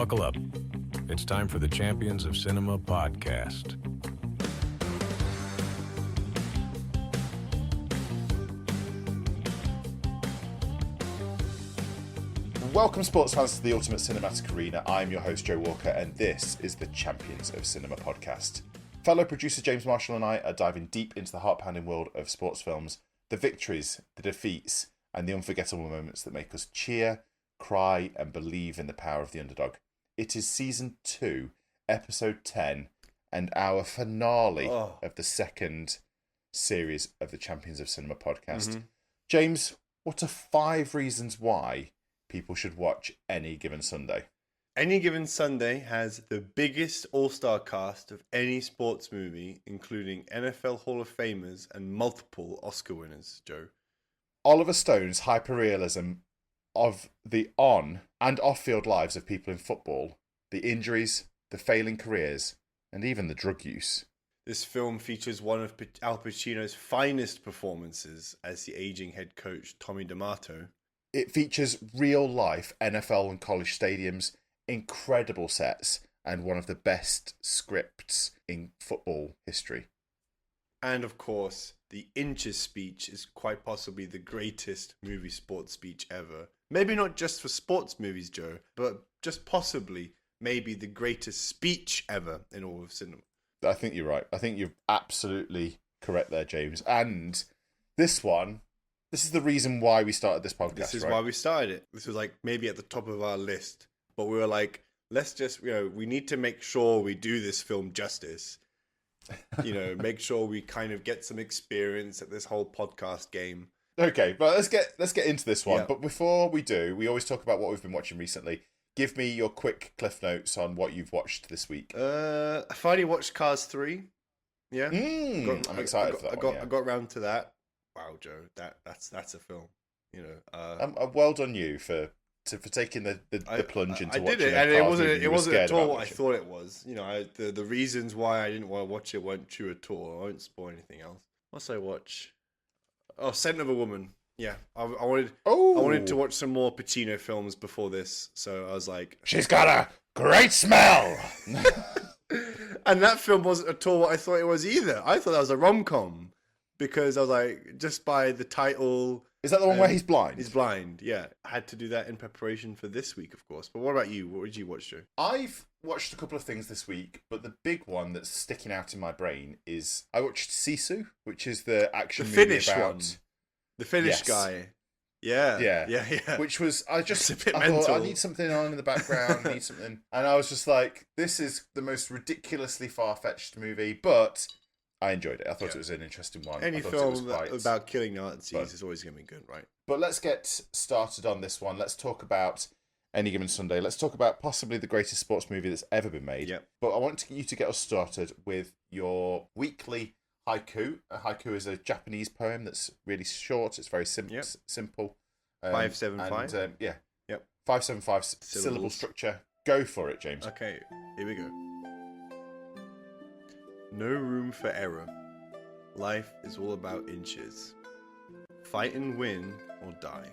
Buckle up. It's time for the Champions of Cinema podcast. Welcome, sports fans, to the Ultimate Cinematic Arena. I'm your host, Joe Walker, and this is the Champions of Cinema podcast. Fellow producer James Marshall and I are diving deep into the heart-pounding world of sports films, the victories, the defeats, and the unforgettable moments that make us cheer, cry, and believe in the power of the underdog. It is Season 2, Episode 10, and our finale of the second series of the Champions of Cinema podcast. James, what are 5 reasons why people should watch Any Given Sunday? Any Given Sunday has the biggest all-star cast of any sports movie, including NFL Hall of Famers and multiple Oscar winners, Joe. Oliver Stone's hyperrealism of the on- and off-field lives of people in football, the injuries, the failing careers, and even the drug use. This film features one of Al Pacino's finest performances as the aging head coach, Tommy D'Amato. It features real-life NFL and college stadiums, incredible sets, and one of the best scripts in football history. And of course, the Inches speech is quite possibly the greatest movie sports speech ever. Maybe not just for sports movies, Joe, but just possibly maybe the greatest speech ever in all of cinema. I think you're right. I think you're absolutely correct there, James. And this is the reason why we started this podcast. This is why we started it. This was like maybe at the top of our list. But we were like, let's just, we need to make sure we do this film justice. Make sure we kind of get some experience at this whole podcast game. Okay, but let's get into this one. Yeah. But before we do, we always talk about what we've been watching recently. Give me your quick cliff notes on what you've watched this week. I finally watched Cars 3. Yeah. I'm excited for that one. I got around to that. Wow, Joe, that's a film. Well done you for taking the plunge into watching it, and it wasn't at all what I watching. thought it was. The reasons why I didn't want to watch it weren't true at all. I won't spoil anything else. What did I watch? Oh, Scent of a Woman. Yeah, I wanted to watch some more Pacino films before this, so I was like, she's got a great smell. And that film wasn't at all what I thought it was either. I thought that was a rom-com because I was like, just by the title. Is that the one where he's blind? He's blind, yeah. I had to do that in preparation for this week, of course. But what about you? What did you watch, Joe? I've watched a couple of things this week, but the big one that's sticking out in my brain is I watched Sisu, which is the action movie Finnish about... one. The Finnish guy. Yeah. Which was, I thought, mental. I need something on in the background, I need something. And I was just like, this is the most ridiculously far-fetched movie, but I enjoyed it. I thought it was an interesting one. Any film about killing Nazis is always going to be good, right? But let's get started on this one. Let's talk about Any Given Sunday. Let's talk about possibly the greatest sports movie that's ever been made. Yep. But I want you to get us started with your weekly haiku. A haiku is a Japanese poem that's really short. It's very simple. 575. And, yeah. Yep. 575 syllable structure. Go for it, James. Okay, here we go. No room for error. Life is all about inches. Fight and win or die.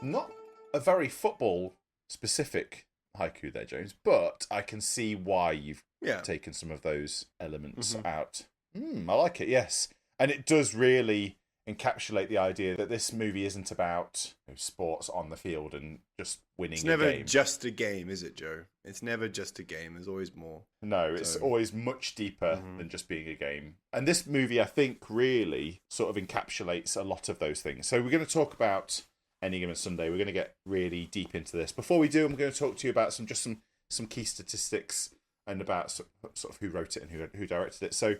Not a very football specific haiku there, James, but I can see why you've taken some of those elements out. I like it, yes. And it does really encapsulate the idea that this movie isn't about sports on the field and just winning a game. It's never just a game, is it, Joe? It's never just a game. There's always more. No, it's always much deeper than just being a game. And this movie, I think, really sort of encapsulates a lot of those things. So we're going to talk about Any Given Sunday. We're going to get really deep into this. Before we do, I'm going to talk to you about some key statistics and about sort of who wrote it and who directed it. So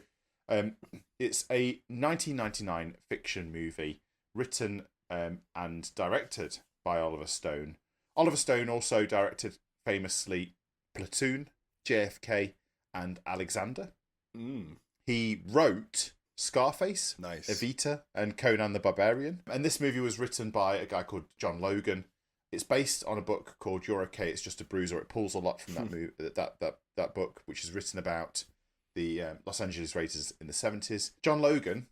it's a 1999 fiction movie written and directed by Oliver Stone. Oliver Stone also directed famously Platoon, JFK, and Alexander. He wrote Scarface, nice, Evita, and Conan the Barbarian. And this movie was written by a guy called John Logan. It's based on a book called You're Okay, It's Just a Bruise, or it pulls a lot from that book, which is written about the Los Angeles Raiders in the 70s. John Logan,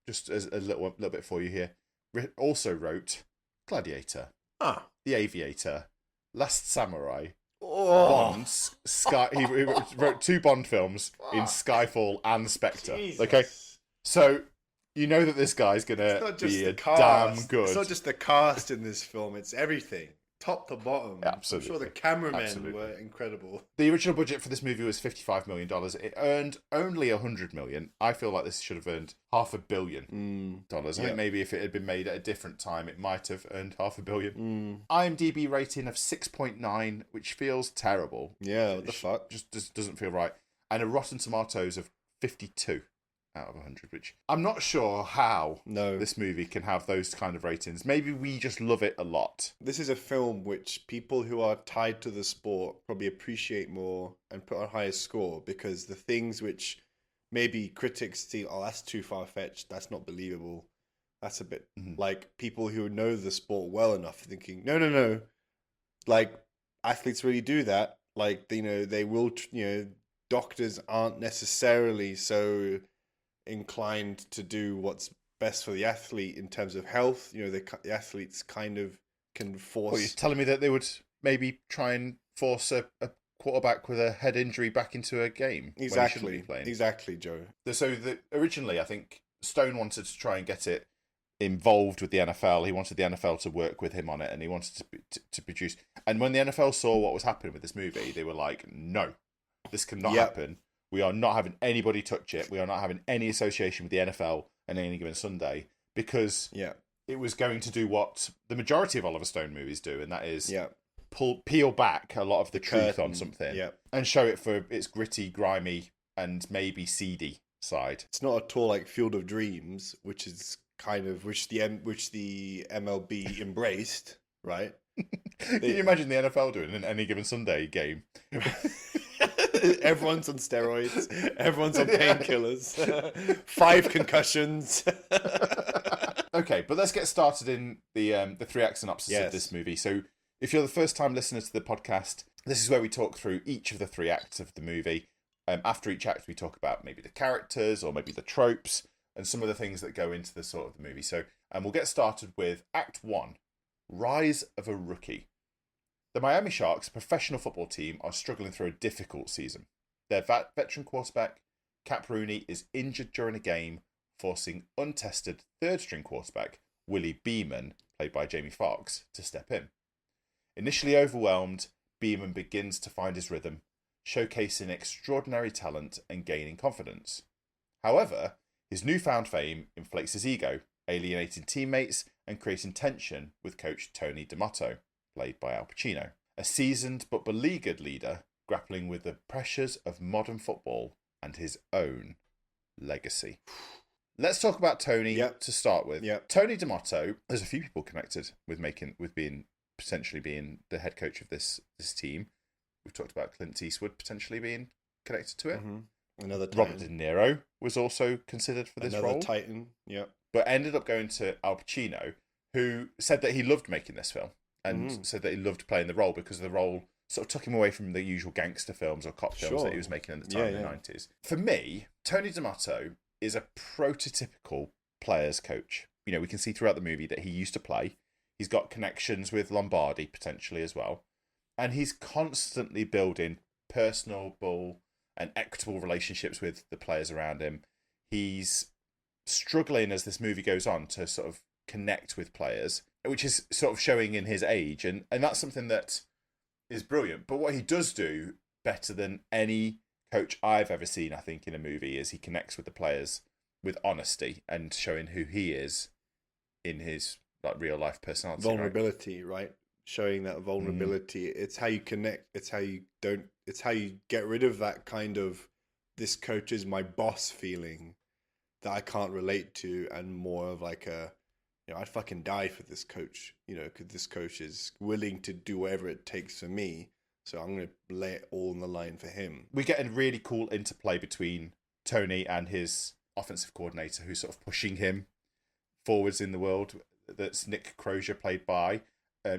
just as a little bit for you here, also wrote Gladiator. The Aviator, Last Samurai, Oh, Bond, Sky. He wrote 2 Bond films in Skyfall and Spectre. Jesus. Okay, so you know that this guy's It's gonna not just be the a cast. damn good. It's not just the cast in this film. It's everything, top to bottom. Absolutely. I'm sure the cameramen Absolutely. were incredible. The original budget for this movie was $55 million. It earned only $100 million. I feel like this should have earned $500 million. I think maybe if it had been made at a different time, it might have earned $500 million. IMDb rating of 6.9, which feels terrible. Yeah, what the fuck? Just doesn't feel right. And a Rotten Tomatoes of 52 out of 100, which I'm not sure how this movie can have those kind of ratings. Maybe we just love it a lot. This is a film which people who are tied to the sport probably appreciate more and put on higher score, because the things which maybe critics see, oh, that's too far-fetched, that's not believable, that's a bit like people who know the sport well enough thinking, no, like athletes really do that. Like, you know, they will, doctors aren't necessarily so inclined to do what's best for the athlete in terms of health. You know, the athletes kind of can force. Well, you're telling me that they would maybe try and force a quarterback with a head injury back into a game? Exactly, Joe. So originally, I think Stone wanted to try and get it involved with the NFL. He wanted the NFL to work with him on it, and he wanted to produce. And when the NFL saw what was happening with this movie, they were like, "No, this cannot happen. We are not having anybody touch it. We are not having any association with the NFL on any given Sunday, because it was going to do what the majority of Oliver Stone movies do, and that is peel back a lot of the truth on something and show it for its gritty, grimy, and maybe seedy side. It's not at all like Field of Dreams, which is kind of which the MLB embraced, right? Can you imagine the NFL doing an Any Given Sunday game? Everyone's on steroids. Everyone's on painkillers. 5 concussions. Okay, but let's get started in the 3-act synopsis of this movie. So, if you're the first time listener to the podcast, this is where we talk through each of the 3 acts of the movie. After each act, we talk about maybe the characters or maybe the tropes and some of the things that go into the sort of the movie. So, we'll get started with Act 1, Rise of a Rookie. The Miami Sharks, a professional football team, are struggling through a difficult season. Their veteran quarterback, Cap Rooney, is injured during a game, forcing untested third-string quarterback, Willie Beeman, played by Jamie Foxx, to step in. Initially overwhelmed, Beeman begins to find his rhythm, showcasing extraordinary talent and gaining confidence. However, his newfound fame inflates his ego, alienating teammates and creating tension with coach Tony D'Amato, played by Al Pacino, a seasoned but beleaguered leader grappling with the pressures of modern football and his own legacy. Let's talk about Tony to start with. Tony D'Amato, there's a few people connected with potentially being the head coach of this team. We've talked about Clint Eastwood potentially being connected to it. Another Titan. Robert De Niro was also considered for this role. Another Titan, but ended up going to Al Pacino, who said that he loved making this film and said that he loved playing the role because the role sort of took him away from the usual gangster films or cop films that he was making at the time in the 90s. For me, Tony D'Amato is a prototypical player's coach. You know, we can see throughout the movie that he used to play. He's got connections with Lombardi potentially as well. And he's constantly building personable and equitable relationships with the players around him. He's struggling as this movie goes on to sort of connect with players, which is sort of showing in his age. And that's something that is brilliant. But what he does do better than any coach I've ever seen, I think, in a movie, is he connects with the players with honesty and showing who he is in his like real life personality. Vulnerability, right? Showing that vulnerability. It's how you connect. It's how you get rid of that kind of this coach is my boss feeling that I can't relate to, and more of like I'd fucking die for this coach, because this coach is willing to do whatever it takes for me. So I'm going to lay it all on the line for him. We get a really cool interplay between Tony and his offensive coordinator, who's sort of pushing him forwards in the world. That's Nick Crozier, played by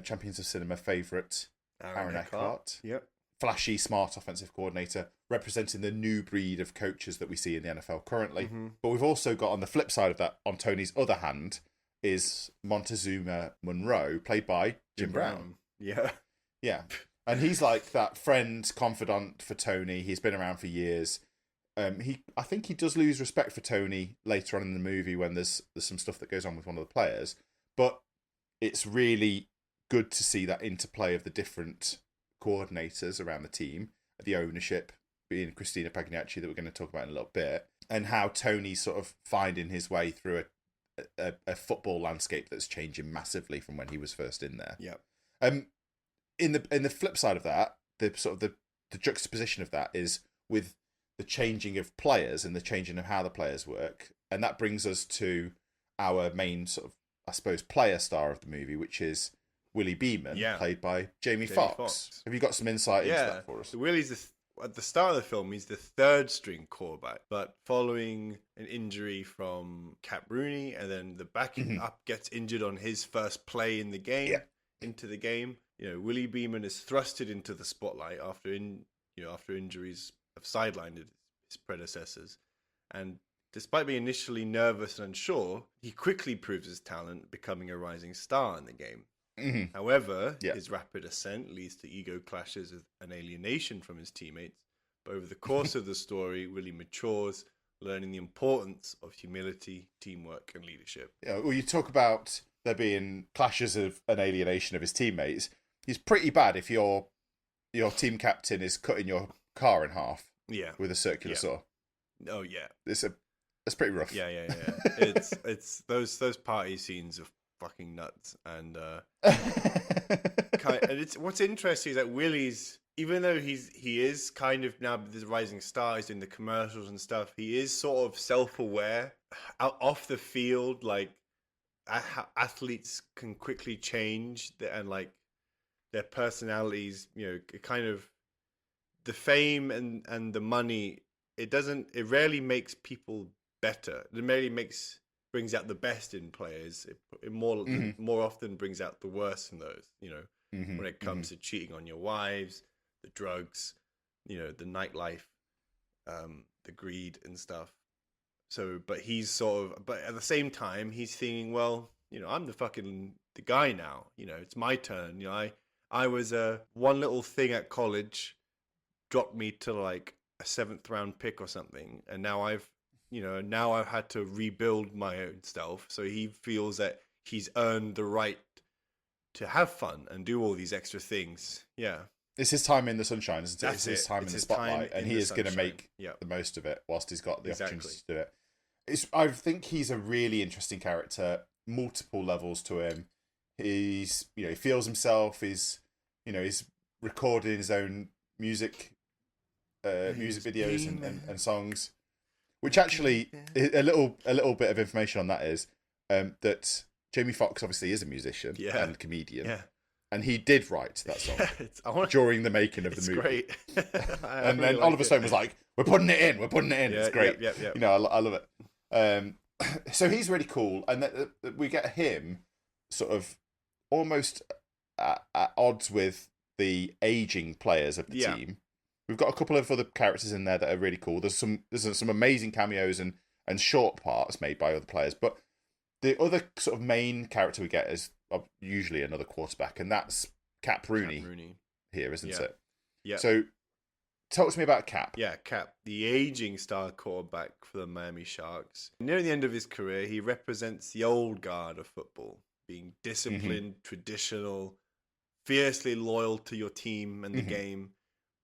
Champions of Cinema favourite Aaron Eckhart. Yep. Flashy, smart offensive coordinator, representing the new breed of coaches that we see in the NFL currently. But we've also got, on the flip side of that, on Tony's other hand, is Montezuma Monroe, played by Jim Brown. Yeah. Yeah. And he's like that friend, confidant for Tony. He's been around for years. I think he does lose respect for Tony later on in the movie when there's some stuff that goes on with one of the players. But it's really good to see that interplay of the different coordinators around the team, the ownership being Christina Pagliacci that we're going to talk about in a little bit, and how Tony's sort of finding his way through a football landscape that's changing massively from when he was first in there. Yeah. In the flip side of that, the juxtaposition of that is with the changing of players and the changing of how the players work, and that brings us to our main sort of, I suppose, player star of the movie, which is Willie Beeman, played by Jamie Foxx. Have you got some insight into that for us? So Willie's at the start of the film, he's the third string quarterback, but following an injury from Cap Rooney, and then the backing up gets injured on his first play in the game, into the game. Willie Beeman is thrusted into the spotlight after injuries have sidelined his predecessors, and despite being initially nervous and unsure, he quickly proves his talent, becoming a rising star in the game. Mm-hmm. However, his rapid ascent leads to ego clashes and alienation from his teammates. But over the course of the story, Willie matures, learning the importance of humility, teamwork, and leadership. Yeah, well, you talk about there being clashes of an alienation of his teammates. He's pretty bad if your team captain is cutting your car in half with a circular saw. Oh yeah, it's pretty rough. Yeah. It's those party scenes are fucking nuts, and what's interesting is that Willie's, even though he is kind of now this rising star, he's in the commercials and stuff, he is sort of self-aware out off the field, like how athletes can quickly change and like their personalities, kind of the fame and the money, it rarely makes people better. It rarely brings out the best in players. It more often brings out the worst in those, when it comes to cheating on your wives, the drugs, the nightlife, the greed and stuff. So, but at the same time, he's thinking, well, I'm the guy now, it's my turn. I was one little thing at college dropped me to like a 7th round pick or something. And now I've had to rebuild my own self. So he feels that he's earned the right to have fun and do all these extra things. Yeah. It's his time in the sunshine, isn't it? That's it's his time in the spotlight, and he is going to make the most of it whilst he's got the opportunity to do it. I think he's a really interesting character, multiple levels to him. He's, he feels himself. He's recording his own music videos and songs. Which actually, a little bit of information on that is that Jamie Foxx obviously is a musician and comedian, and he did write that song during the making of the movie. It's great, and then Oliver Stone was like, "We're putting it in. It's great." I love it. So he's really cool, and we get him sort of almost at odds with the aging players of the team. We've got a couple of other characters in there that are really cool. There's some amazing cameos and short parts made by other players. But the other sort of main character we get is usually another quarterback, and that's Cap Rooney here, isn't it? Yeah. So talk to me about Cap. Yeah, Cap, the aging star quarterback for the Miami Sharks. Near the end of his career, he represents the old guard of football, being disciplined, traditional, fiercely loyal to your team and the game.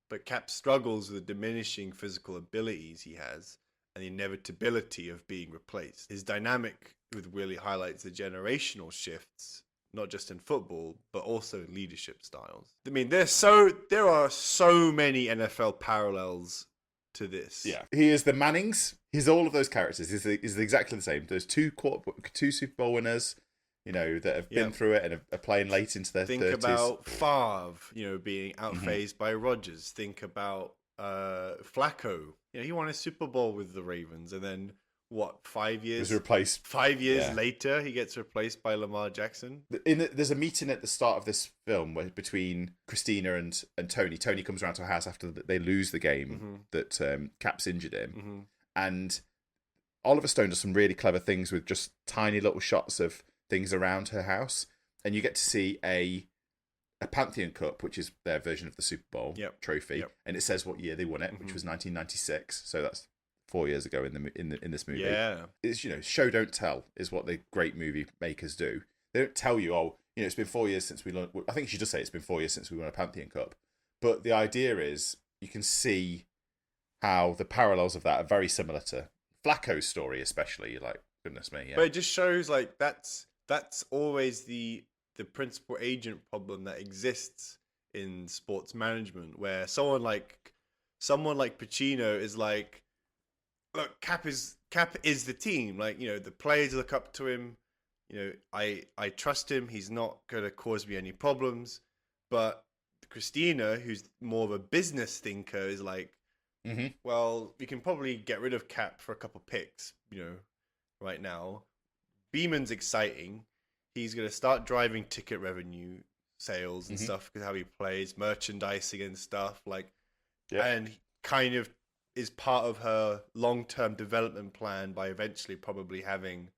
But Cap struggles with the diminishing physical abilities he has and the inevitability of being replaced. His dynamic with Willie highlights the generational shifts, not just in football, but also in leadership styles. I mean, there are so many NFL parallels to this. Yeah, he is the Mannings. He's all of those characters. He's exactly the same. There's two Super Bowl winners, that have been through it and are playing late into their 30s. Think about Favre, being outphased by Rodgers. Think about Flacco. He won a Super Bowl with the Ravens, and then 5 years? Was replaced. 5 years later, he gets replaced by Lamar Jackson. There's a meeting at the start of this film between Christina and Tony. Tony comes around to her house after they lose the game that Cap's injured in, and Oliver Stone does some really clever things with just tiny little shots of things around her house, and you get to see a Pantheon Cup, which is their version of the Super Bowl trophy, and it says what year they won it, which was 1996. So that's 4 years ago in this movie. Yeah, it's show don't tell is what the great movie makers do. They don't tell you, oh, it's been 4 years since we won. I think she does say it's been 4 years since we won a Pantheon Cup, but the idea is you can see how the parallels of that are very similar to Flacco's story, especially. Like, goodness me, yeah. But it just shows like that's always the principal agent problem that exists in sports management, where someone like Pacino is like, look, Cap is the team. Like, the players look up to him. I trust him. He's not gonna cause me any problems. But Christina, who's more of a business thinker, is like, well, we can probably get rid of Cap for a couple picks, right now. Beeman's exciting. He's going to start driving ticket revenue, sales and stuff, because how he plays, merchandising and stuff. And he kind of is part of her long-term development plan by eventually probably having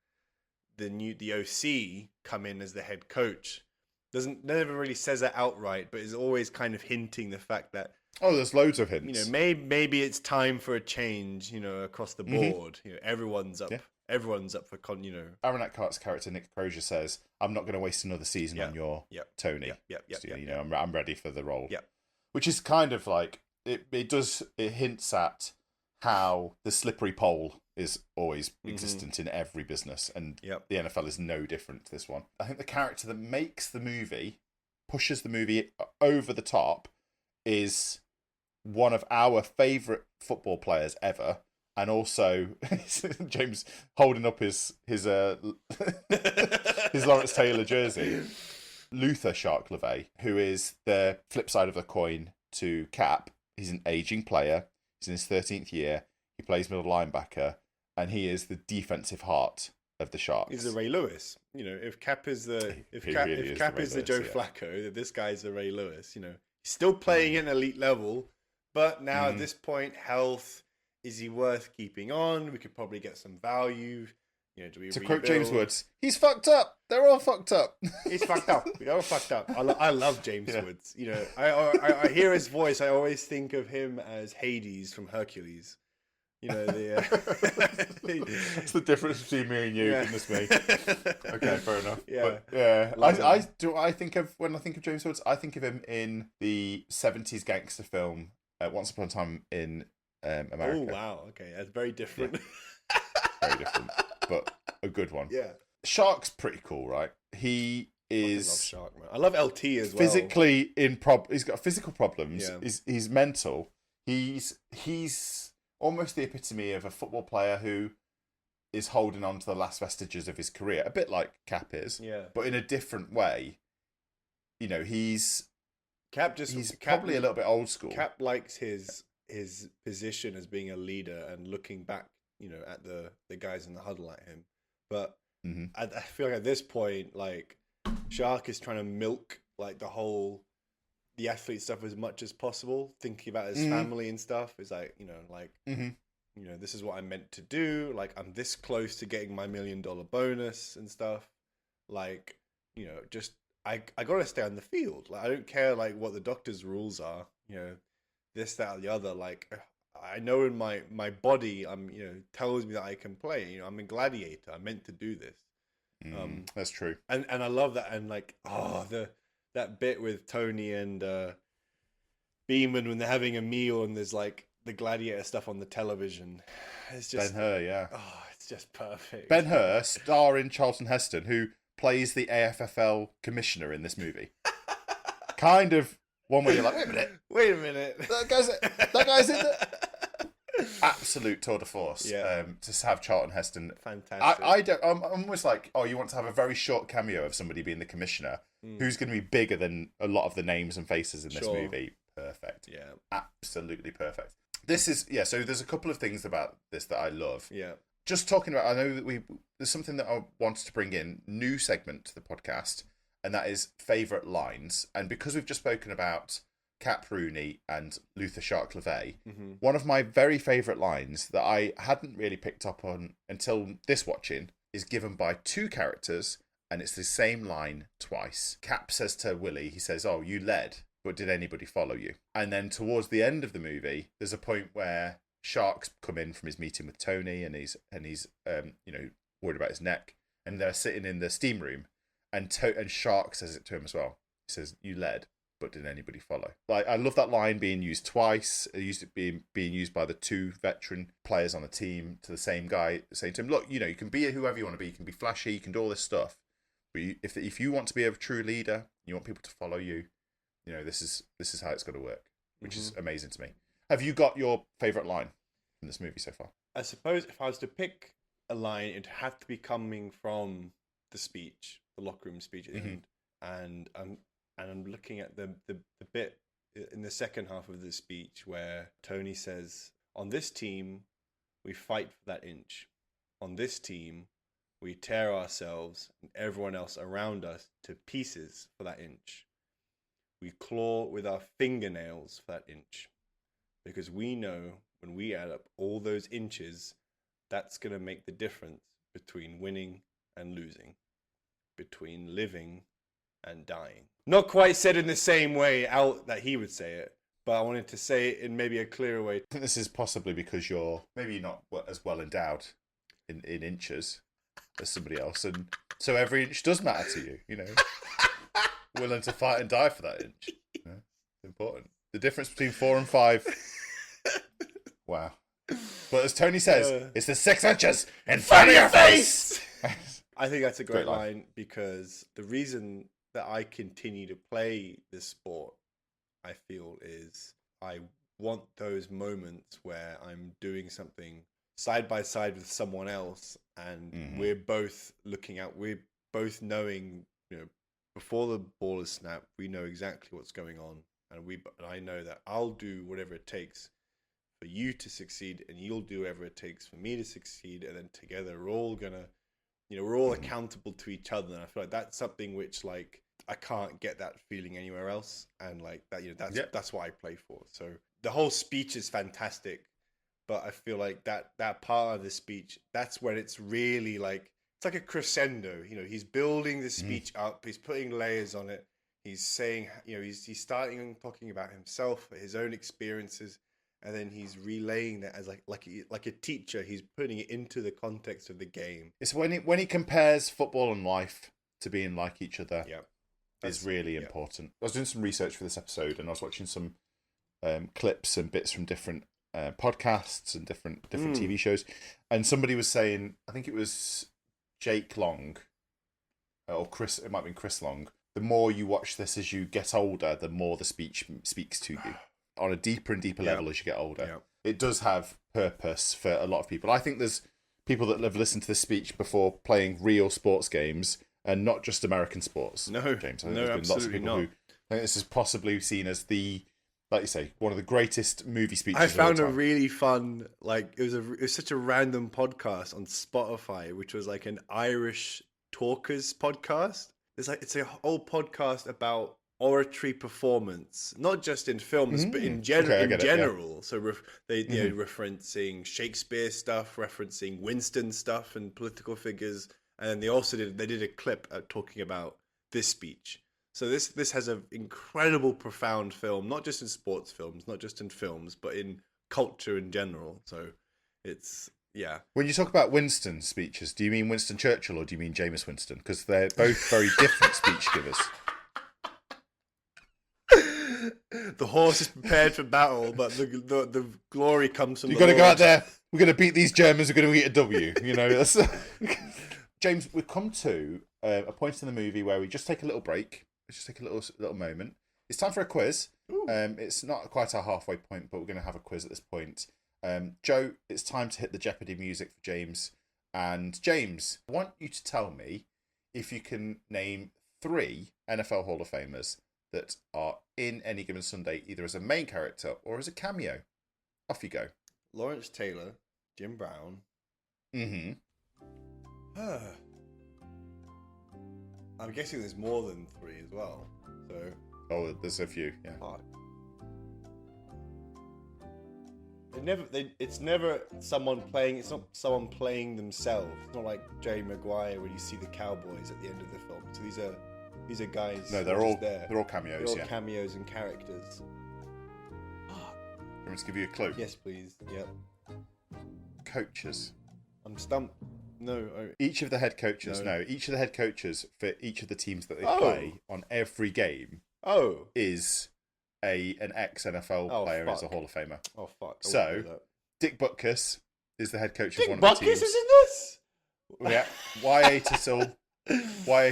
the OC come in as the head coach. Never really says that outright, but is always kind of hinting the fact that, there's loads of hints. Maybe it's time for a change, across the board. Everyone's up. Everyone's up for Aaron Eckhart's character Nick Crozier says, "I'm not going to waste another season on your Tony. I'm ready for the role." Yeah, which is kind of like it hints at how the slippery pole is always existent in every business, and the NFL is no different to this one. I think the character that makes the movie, pushes the movie over the top, is one of our favourite football players ever. And also, James holding up his Lawrence Taylor jersey, Luther Shark LeVay, who is the flip side of the coin to Cap. He's an aging player. He's in his 13th year. He plays middle linebacker, and he is the defensive heart of the Sharks. He's the Ray Lewis. If Cap is the Cap is the Joe Flacco, this guy's the Ray Lewis. He's still playing at an elite level, but now at this point, health. Is he worth keeping on? We could probably get some value. Do we quote James Woods, he's fucked up. They're all fucked up. He's fucked up. We're all fucked up. I love James Woods. I hear his voice. I always think of him as Hades from Hercules. It's the difference between me and you, goodness me. Okay, fair enough. Yeah. But, when I think of James Woods, I think of him in the 70s gangster film Once Upon a Time in America. Oh wow! Okay, that's very different. Yeah. Very different, but a good one. Yeah, Shark's pretty cool, right? He is. I love Shark, man. I love LT as well. Physically he's got physical problems. Yeah. He's mental. He's almost the epitome of a football player who is holding on to the last vestiges of his career, a bit like Cap is. Yeah, but in a different way. He's Cap. Probably a little bit old school. Cap likes his position as being a leader and looking back, at the guys in the huddle at him. But I feel like at this point, like, Shark is trying to milk like the athlete stuff as much as possible, thinking about his family and stuff. It's like, this is what I'm meant to do. Like, I'm this close to getting my $1 million bonus and stuff. Like, just I gotta stay on the field. Like, I don't care like what the doctor's rules are. This, that, or the other. Like, I know in my body, tells me that I can play. I'm a gladiator. I'm meant to do this. That's true. And I love that. And like, that bit with Tony and Beeman when they're having a meal and there's like the gladiator stuff on the television. It's just Ben-Hur, yeah. Oh, it's just perfect. Ben-Hur, starring Charlton Heston, who plays the AFFL commissioner in this movie. Kind of. One where you're like, wait a minute. That guy's in there. Absolute tour de force. Yeah. To have Charlton Heston. Fantastic. I'm almost like, you want to have a very short cameo of somebody being the commissioner, who's going to be bigger than a lot of the names and faces in this movie. Perfect. Yeah. Absolutely perfect. This is, so there's a couple of things about this that I love. Yeah. Just talking about, I know that there's something that I wanted to bring in, new segment to the podcast, and that is favourite lines. And because we've just spoken about Cap Rooney and Luther Shark LeVay, one of my very favourite lines that I hadn't really picked up on until this watching is given by two characters, and it's the same line twice. Cap says to Willie, he says, "Oh, you led, but did anybody follow you?" And then towards the end of the movie, there's a point where Shark's come in from his meeting with Tony, and he's worried about his neck, and they're sitting in the steam room, and Shark says it to him as well. He says, "You led, but did anybody follow?" Like, I love that line being used twice. It used to be being used by the two veteran players on the team to the same guy, saying to him, "Look, you can be whoever you want to be. You can be flashy. You can do all this stuff. But if you want to be a true leader, you want people to follow you. This is how it's got to work," which is amazing to me. Have you got your favourite line from this movie so far? I suppose if I was to pick a line, it'd have to be coming from the speech, the locker room speech at the end. And I'm looking at the bit in the second half of the speech where Tony says, "On this team, we fight for that inch. On this team, we tear ourselves and everyone else around us to pieces for that inch. We claw with our fingernails for that inch. Because we know when we add up all those inches, that's going to make the difference between winning and losing, between living and dying." Not quite said in the same way out that he would say it, but I wanted to say it in maybe a clearer way. I think this is possibly because you're maybe not as well endowed in inches as somebody else, and so every inch does matter to you. Willing to fight and die for that inch. It's important. The difference between 4 and 5. Wow. But as Tony says, it's the 6 inches in front of your face. I think that's a great line, because the reason that I continue to play this sport, I feel, is I want those moments where I'm doing something side by side with someone else, and we're both looking out, we're both knowing, before the ball is snapped, we know exactly what's going on, and I know that I'll do whatever it takes for you to succeed, and you'll do whatever it takes for me to succeed, and then together we're all gonna, we're all accountable to each other. And I feel like that's something which, like, I can't get that feeling anywhere else, and like that, that's what I play for. So the whole speech is fantastic, but I feel like that part of the speech, that's when it's really like, it's like a crescendo. He's building the speech up, he's putting layers on it, he's saying, he's starting talking about himself, his own experiences, and then he's relaying that as like a teacher. He's putting it into the context of the game. It's when he compares football and life to being like each other. Yeah. Is really important. I was doing some research for this episode, and I was watching some clips and bits from different podcasts and different TV shows, and somebody was saying, I think it was Jake Long or Chris. It might have been Chris Long. The more you watch this as you get older, the more the speech speaks to you on a deeper and deeper level as you get older. Yeah. It does have purpose for a lot of people. I think there's people that have listened to this speech before playing real sports games. And not just American sports. No, James. I think there's been lots of people who I think this is possibly seen as like you say, one of the greatest movie speeches. I found a really fun, it was such a random podcast on Spotify, which was like an Irish talkers podcast. It's a whole podcast about oratory performance, not just in films, but in general. So referencing Shakespeare stuff, referencing Winston stuff, and political figures. And then they did a clip talking about this speech. So this has an incredible, profound film, not just in sports films, not just in films, but in culture in general. So it's, yeah. When you talk about Winston speeches, do you mean Winston Churchill or do you mean Jameis Winston? Because they're both very different speech givers. The horse is prepared for battle, but the glory comes from You've got to go out there. We're going to beat these Germans. We're going to get a W. That's... James, we've come to a point in the movie where we just take a little break. Let's just take a little moment. It's time for a quiz. It's not quite our halfway point, but we're going to have a quiz at this point. Joe, it's time to hit the Jeopardy music for James. And James, I want you to tell me if you can name 3 NFL Hall of Famers that are in Any Given Sunday, either as a main character or as a cameo. Off you go. Lawrence Taylor, Jim Brown. Mm-hmm. I'm guessing there's more than 3 as well. So. Oh, there's a few. Yeah. It's never someone playing. It's not someone playing themselves. It's not like Jerry Maguire when you see the Cowboys at the end of the film. So these are guys. No, they're all cameos. They're all cameos and characters. You want me to give you a clue? Yes, please. Yep. Coaches. I'm stumped. No. Each of the head coaches. No, each of the head coaches for each of the teams that they play on every game. Is an ex-NFL player, is a Hall of Famer. Oh fuck! So Dick Butkus is the head coach Dick of one of the teams. Dick Butkus is in this. Yeah, Y.A.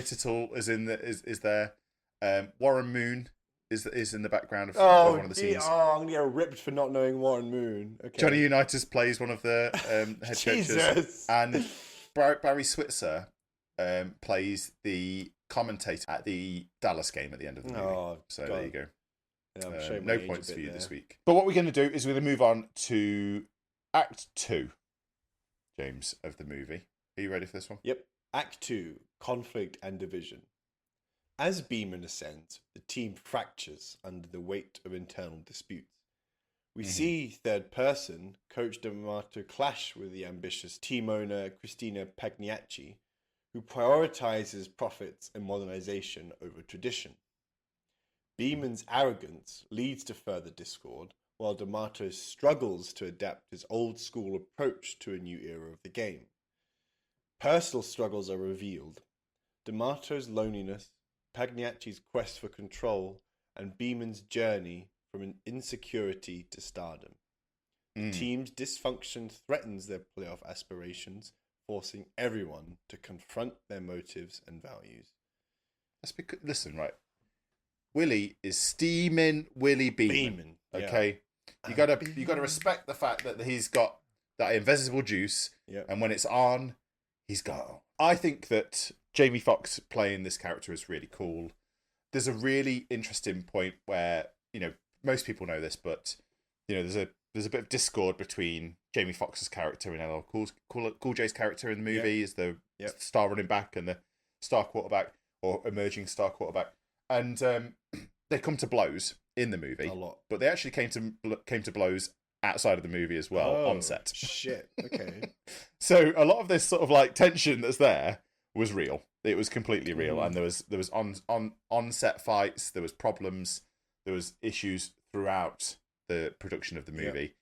Tuttle is there. Warren Moon is in the background of one of the scenes. I'm gonna get ripped for not knowing Warren Moon. Okay. Johnny Unitas plays one of the head coaches, and Barry Switzer plays the commentator at the Dallas game at the end of the movie. So there you go. Yeah, no points for you this week. But what we're going to do is we're going to move on to Act 2, James, of the movie. Are you ready for this one? Yep. Act 2, Conflict and Division. As Beeman ascends, the team fractures under the weight of internal disputes. We see third person, Coach D'Amato, clash with the ambitious team owner Christina Pagliacci, who prioritizes profits and modernization over tradition. Beeman's arrogance leads to further discord, while D'Amato struggles to adapt his old-school approach to a new era of the game. Personal struggles are revealed. D'Amato's loneliness, Pagliacci's quest for control, and Beeman's journey from an insecurity to stardom. The team's dysfunction threatens their playoff aspirations, forcing everyone to confront their motives and values. That's because, listen, right. Willie is steaming Willie Beeman. Okay, you gotta respect the fact that he's got that invisible juice, and when it's on, he's got. I think that Jamie Foxx playing this character is really cool. There's a really interesting point where most people know this, but there's a bit of discord between Jamie Foxx's character and LL Cool J's character in the movie is the star running back and the star quarterback or emerging star quarterback. And they come to blows in the movie a lot, but they actually came to blows outside of the movie as well on set. Shit. Okay. So a lot of this sort of like tension that's there was real. It was completely real, and there was on set fights. There was problems. There was issues throughout the production of the movie.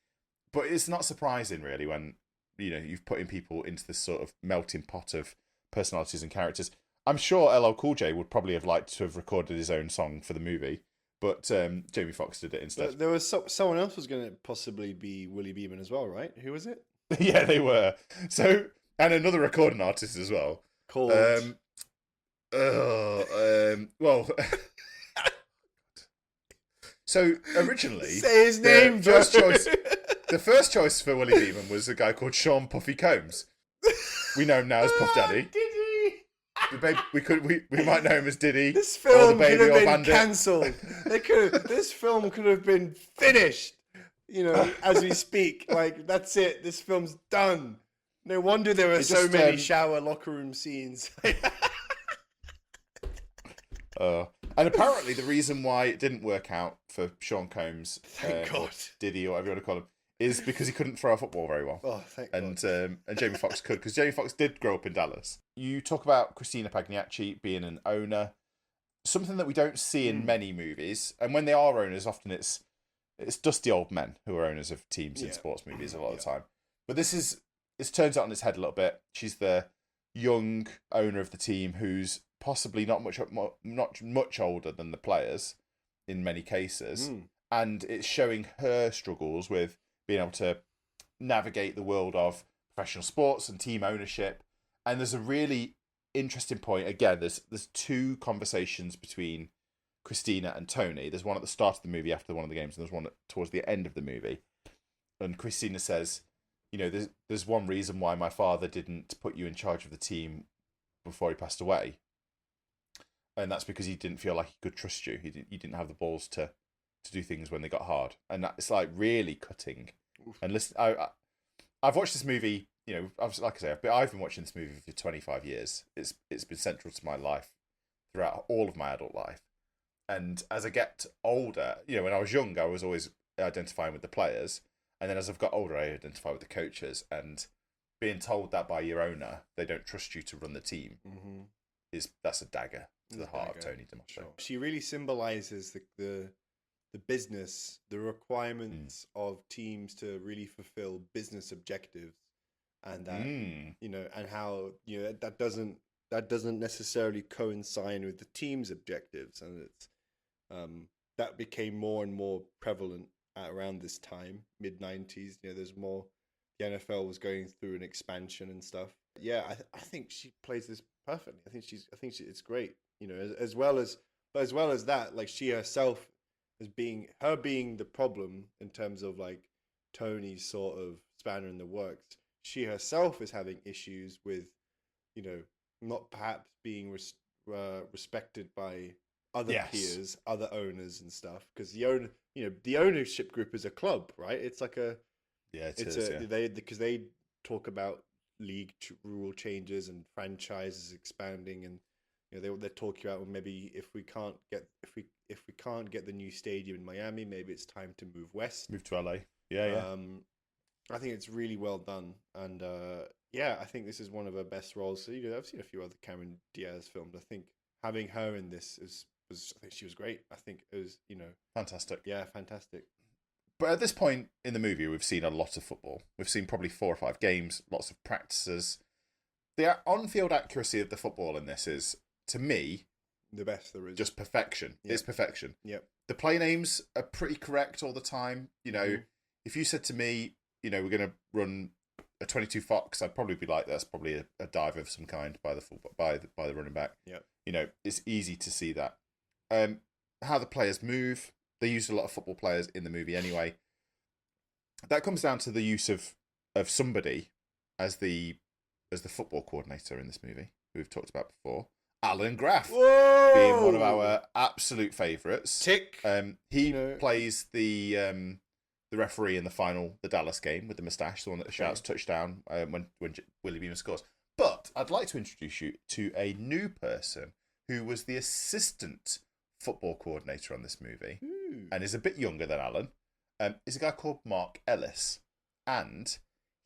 But it's not surprising really when you've putting people into this sort of melting pot of personalities and characters. I'm sure LL Cool J would probably have liked to have recorded his own song for the movie, but Jamie Foxx did it instead. There was someone else was going to possibly be Willie Beeman as well, right? Who was it? Yeah, they were. So, and another recording artist as well. Called... well... So, originally... Say his name, Joe! The first choice for Willie Beeman was a guy called Sean Puffy Combs. We know him now as Puff Daddy. Diddy! We might know him as Diddy. This film could have been cancelled. This film could have been finished. As we speak. Like, that's it. This film's done. No wonder there were so many shower locker room scenes. And apparently the reason why it didn't work out for Sean Combs, thank God, or Diddy or whatever you want to call him, is because he couldn't throw a football very well. Oh, thank God. And Jamie Foxx could, because Jamie Foxx did grow up in Dallas. You talk about Christina Pagliacci being an owner, something that we don't see in many movies. And when they are owners, often it's dusty old men who are owners of teams in sports movies a lot of the time. But it's turns it on its head a little bit. She's the young owner of the team who's possibly not much older than the players in many cases, and it's showing her struggles with being able to navigate the world of professional sports and team ownership. And there's a really interesting point. Again, there's two conversations between Christina and Tony. There's one at the start of the movie after one of the games, and there's one towards the end of the movie. And Christina says, there's one reason why my father didn't put you in charge of the team before he passed away. And that's because he didn't feel like he could trust you. He didn't have the balls to do things when they got hard. And it's like really cutting. Oof. And listen, I've watched this movie, like I say, I've been watching this movie for 25 years. It's been central to my life throughout all of my adult life. And as I get older, when I was young, I was always identifying with the players. And then as I've got older, I identify with the coaches, and being told that by your owner, they don't trust you to run the team, that's a dagger to the heart of Tony DeMosso. Sure. She really symbolizes the business, the requirements of teams to really fulfill business objectives, and that and how that doesn't necessarily coincide with the team's objectives, and it's that became more and more prevalent at around this time, mid-90s. There's more. The NFL was going through an expansion and stuff. Yeah, I think she plays this perfectly. I think it's great. As well as that, like she herself as being the problem in terms of like Tony's sort of spanner in the works. She herself is having issues with, not perhaps being respected by other peers, other owners and stuff. Because the ownership group is a club, right? It's like a because they talk about league rule changes and franchises expanding, and they're talking about, well, maybe if we can't get the new stadium in Miami, maybe it's time to move west, move to LA. I think it's really well done, and I think this is one of her best roles. So I've seen a few other Cameron Diaz films. I think having her in this I think she was great. I think it was fantastic. Yeah, fantastic. But at this point in the movie, we've seen a lot of football. We've seen probably 4 or 5 games, lots of practices. The on-field accuracy of the football in this is, to me, the best there is. Just perfection. Yep. It's perfection. Yep. The play names are pretty correct all the time. If you said to me, we're going to run a 22 Fox, I'd probably be like, that's probably a dive of some kind by the running back. Yeah. It's easy to see that. How the players move. They used a lot of football players in the movie anyway. That comes down to the use of somebody as the football coordinator in this movie, who we've talked about before. Alan Graff. Whoa! Being one of our absolute favourites. Tick. He plays the referee in the Dallas game with the moustache, the one that shouts touchdown when Willie Beamer scores. But I'd like to introduce you to a new person who was the assistant football coordinator on this movie, and is a bit younger than Alan. Is a guy called Mark Ellis, and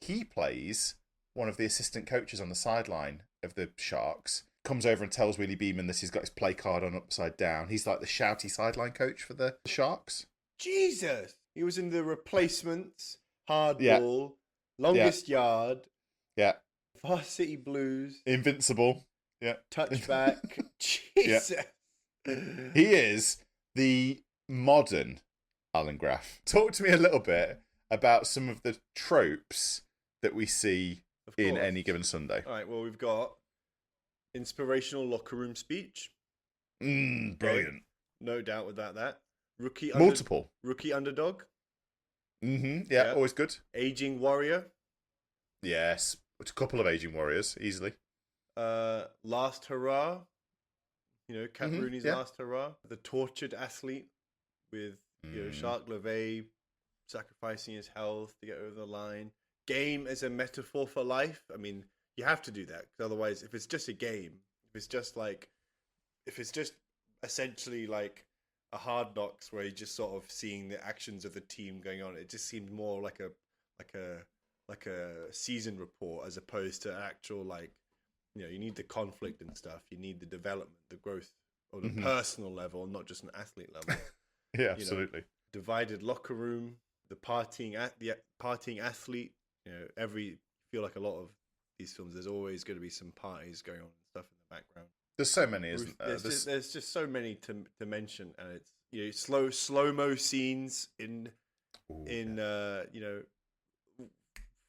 he plays one of the assistant coaches on the sideline of the Sharks. Comes over and tells Willie Beeman that he's got his play card on upside down. He's like the shouty sideline coach for the Sharks. Jesus! He was in the replacements, hardball, longest yard, Varsity Blues, Invincible, touchback. Jesus! He is the modern Alan Graff. Talk to me a little bit about some of the tropes that we see in Any Given Sunday. All right, well, we've got inspirational locker room speech. Brilliant. No doubt about that. Rookie underdog. Yeah, always good. Aging warrior. Yes. A couple of aging warriors, easily. Last hurrah. Cat Rooney's last hurrah. The tortured athlete with Jacques Levet sacrificing his health to get over the line. Game as a metaphor for life. I mean, you have to do that, because otherwise, if it's just a game, if it's just essentially like a Hard Knocks where you're just sort of seeing the actions of the team going on, it just seemed more like a season report as opposed to actual you need the conflict and stuff. You need the development, the growth, on the personal level, not just an athlete level. Yeah, absolutely. Divided locker room, the partying athlete. Feel like a lot of these films, there's always going to be some parties going on and stuff in the background. There's so many, isn't there? There's just so many to mention, and it's slow-mo scenes in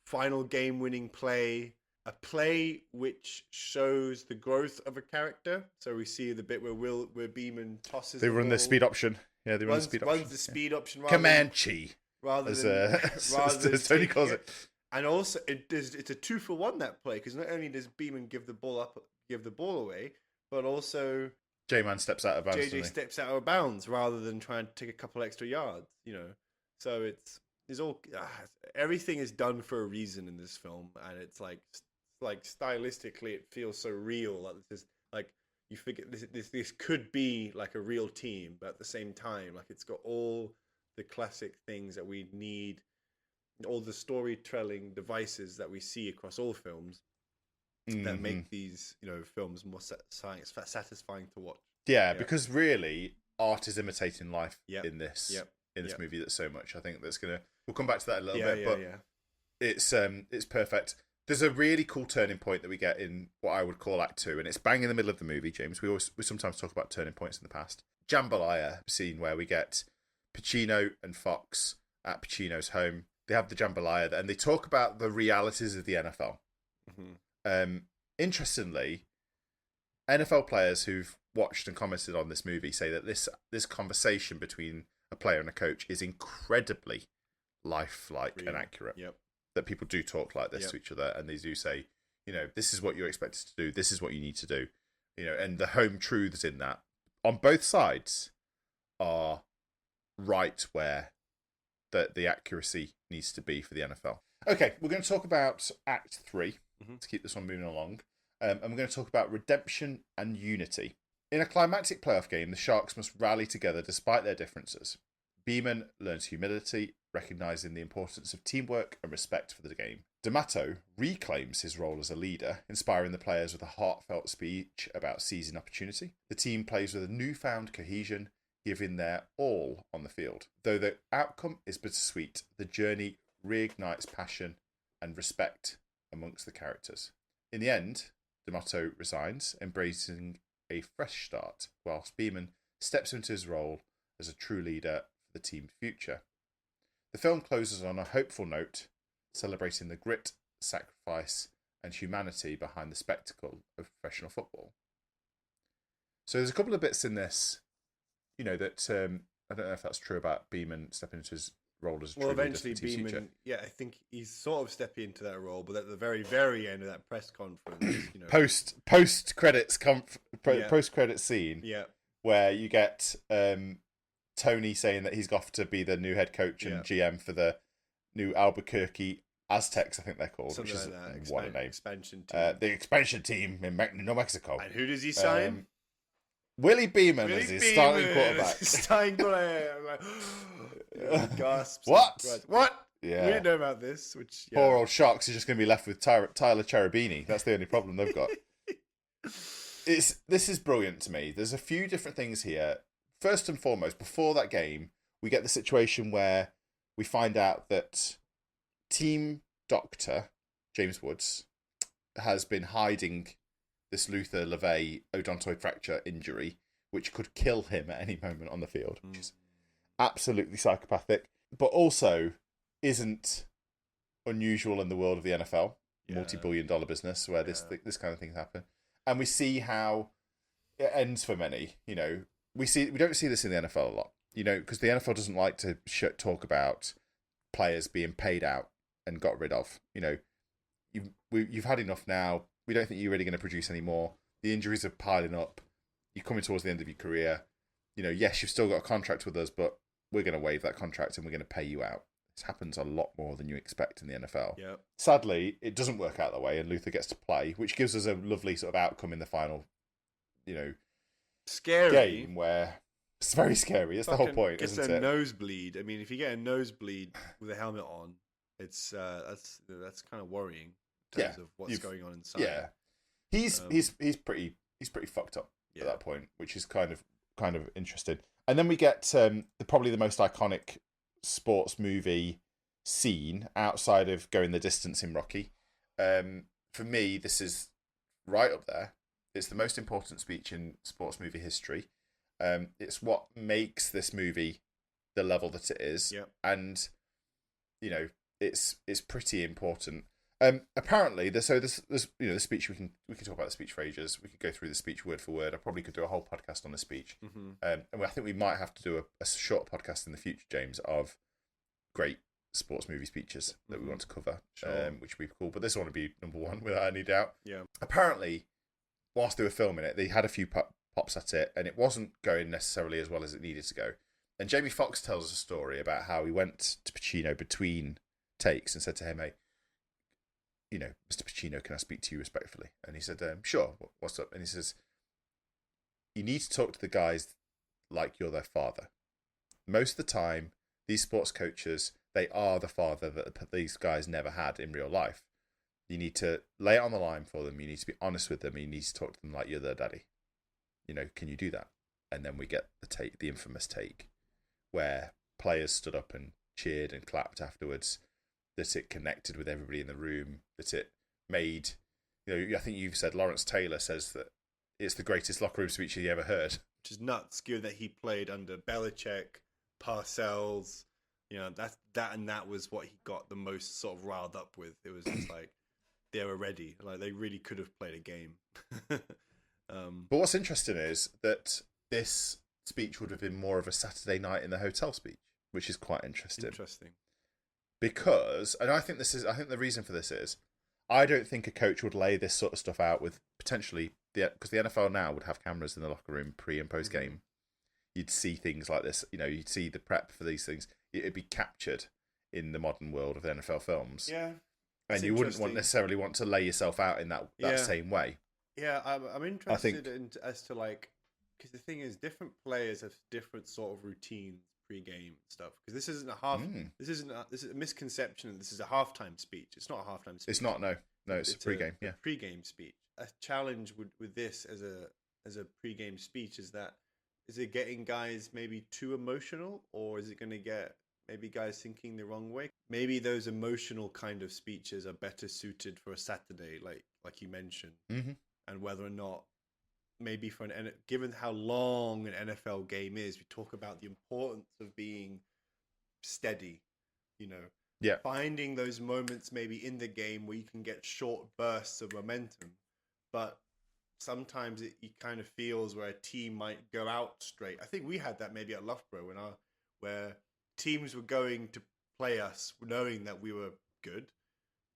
final game-winning play. A play which shows the growth of a character. So we see the bit where Beeman tosses. They run the speed option. Yeah, they run the speed option. Runs the speed option. Comanche. Rather than Tony calls it. And also, it's a 2-for-1, that play, because not only does Beeman give the ball away, but also J-Man steps out of bounds. JJ steps out of bounds rather than trying to take a couple extra yards. So it's all everything is done for a reason in this film, and it's like stylistically it feels so real. Like this is like you figure this could be like a real team, but at the same time, like it's got all the classic things that we need all the storytelling devices that we see across all films that make these, films more satisfying to watch. Yeah, because really, art is imitating life Yep. in this Yep. movie. That's so much. I think we'll come back to that a little bit, but it's perfect. There's a really cool turning point that we get in what I would call Act 2, and it's bang in the middle of the movie, James. We sometimes talk about turning points in the past. Jambalaya scene where we get Pacino and Fox at Pacino's home. They have the jambalaya and they talk about the realities of the NFL. Interestingly, NFL players who've watched and commented on this movie say that this conversation between a player and a coach is incredibly lifelike and accurate. Yep. That people do talk like this to each other, and they do say, this is what you're expected to do, this is what you need to do, and the home truths in that on both sides are right where the accuracy needs to be for the NFL. Okay, we're going to talk about Act 3 to keep this one moving along. And we're going to talk about redemption and unity. In a climactic playoff game, the Sharks must rally together despite their differences. Beeman learns humility, recognising the importance of teamwork and respect for the game. D'Amato reclaims his role as a leader, inspiring the players with a heartfelt speech about seizing opportunity. The team plays with a newfound cohesion, giving their all on the field. Though the outcome is bittersweet, the journey reignites passion and respect amongst the characters. In the end, D'Amato resigns, embracing a fresh start, whilst Beeman steps into his role as a true leader for the team's future. The film closes on a hopeful note, celebrating the grit, sacrifice, and humanity behind the spectacle of professional football. So there's a couple of bits in this, that I don't know if that's true about Beeman stepping into his role as a true leader eventually for the team's future. Beeman, I think he's sort of stepping into that role, but at the very, very end of that press conference, post credits post credits scene, where you get Tony saying that he's off to be the new head coach and GM for the new Albuquerque Aztecs, I think they're called, something which is like that. what a name. Expansion team. The expansion team in New Mexico. And who does he sign? Willie Beeman is his starting quarterback. Starting quarterback. Gasps. What? Yeah. We didn't know about this. Poor old Sharks are just going to be left with Tyler Cherubini. That's the only problem they've got. This is brilliant to me. There's a few different things here. First and foremost, before that game, we get the situation where we find out that team doctor James Woods has been hiding this Luther LeVay odontoid fracture injury, which could kill him at any moment on the field, which is absolutely psychopathic, but also isn't unusual in the world of the NFL, multi-billion-dollar business, where this kind of thing happen. And we see how it ends for many. We don't see this in the NFL a lot, because the NFL doesn't like to talk about players being paid out and got rid of. You've had enough now. We don't think you're really going to produce any more. The injuries are piling up. You're coming towards the end of your career. Yes, you've still got a contract with us, but we're going to waive that contract and we're going to pay you out. This happens a lot more than you expect in the NFL. Yep. Sadly, it doesn't work out that way, and Luther gets to play, which gives us a lovely sort of outcome in the final, scary game where it's very scary. It's the whole point, gets isn't a it? nosebleed. I mean, if you get a nosebleed with a helmet on, it's that's kind of worrying in terms of what's going on inside. Yeah, he's pretty fucked up at that point, which is kind of interesting. And then we get probably the most iconic sports movie scene outside of Going the Distance in Rocky. For me, this is right up there. It's the most important speech in sports movie history. It's what makes this movie the level that it is, and it's pretty important. Apparently, this the speech we can talk about the speech for ages. We could go through the speech word for word. I probably could do a whole podcast on the speech, and I think we might have to do a short podcast in the future, James, of great sports movie speeches that we want to cover, which would be cool. But this one would be number one without any doubt. Yeah. Apparently, whilst they were filming it, they had a few pops at it, and it wasn't going necessarily as well as it needed to go. And Jamie Foxx tells us a story about how he went to Pacino between takes and said to him, "Hey, Mr. Pacino, can I speak to you respectfully?" And he said, "Sure, what's up?" And he says, "You need to talk to the guys like you're their father. Most of the time, these sports coaches, they are the father that these guys never had in real life. You need to lay it on the line for them. You need to be honest with them. And you need to talk to them like you're their daddy. Can you do that? And then we get the infamous take, where players stood up and cheered and clapped afterwards. That it connected with everybody in the room. That it made, I think you've said Lawrence Taylor says that it's the greatest locker room speech he ever heard. Which is nuts, given that he played under Belichick, Parcells. That was what he got the most sort of riled up with. It was just like they were ready. Like they really could have played a game. But what's interesting is that this speech would have been more of a Saturday night in the hotel speech, which is quite interesting. Because, and I think the reason for this is, I don't think a coach would lay this sort of stuff out with potentially, because the NFL now would have cameras in the locker room pre and post game. You'd see things like this, you'd see the prep for these things. It'd be captured in the modern world of the NFL films. Yeah. And you wouldn't necessarily want to lay yourself out in that same way. Yeah, I'm interested as to because the thing is, different players have different sort of routines pre-game stuff. Because this isn't a half. This is a misconception. This is a halftime speech. It's not a halftime speech. It's not. No, it's a pre-game. A pre-game speech. A challenge with this as a pre-game speech is it getting guys maybe too emotional, or is it going to get maybe guys thinking the wrong way? Maybe those emotional kind of speeches are better suited for a Saturday, like you mentioned. Mm-hmm. And whether or not, maybe given how long an NFL game is, we talk about the importance of being steady, finding those moments maybe in the game where you can get short bursts of momentum. But sometimes it kind of feels where a team might go out straight. I think we had that maybe at Loughborough where teams were going to play us knowing that we were good,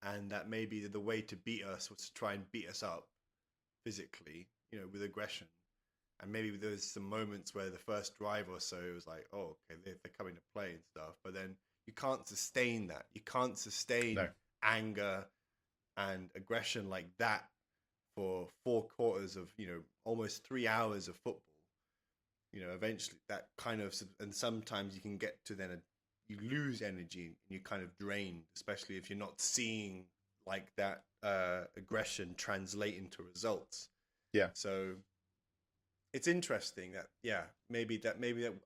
and that maybe the way to beat us was to try and beat us up physically, with aggression. And maybe there was some moments where the first drive or so, it was like, oh, okay, they're coming to play and stuff. But then you can't sustain that. You can't sustain anger and aggression like that for 4 quarters of, almost 3 hours of football. Eventually that kind of, and sometimes you can get to then you lose energy and you kind of drain, especially if you're not seeing like that aggression translate into results. Yeah. So it's interesting that maybe that